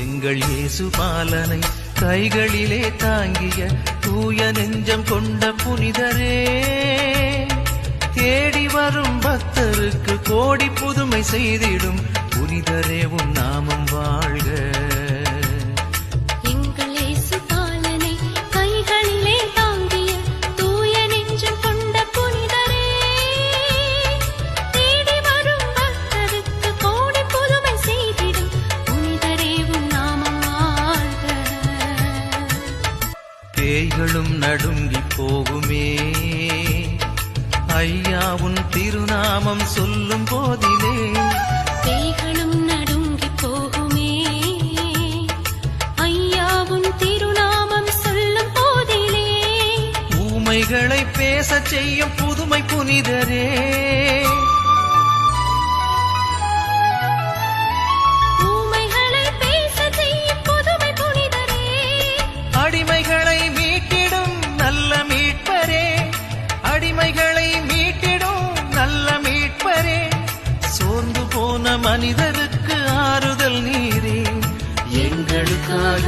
எங்கள் இயேசு பாலனை கைகளிலே தாங்கிய தூய நெஞ்சம் கொண்ட புனிதரே, தேடி வரும் பக்தருக்கு கோடி புதுமை செய்திடும் புனிதரே உன் நாமம் வாழ்க. பேய்களும் நடுங்கி போகுமே ஐயா உன் திருநாமம் சொல்லும் போதிலே, பேய்களும் நடுங்கி போகுமே ஐயா உன் திருநாமம் சொல்லும் போதிலே, ஊமைகளை பேசச் செய்யும் புதுமை புனிதரே, அடிமைகளை மீட்டிடும் நல்ல மீட்பரே, அடிமைகளை மீட்டிடும் நல்ல மீட்பரே, சோர்ந்து போன மனிதருக்கு ஆறுதல் நீரே, எங்களுக்காக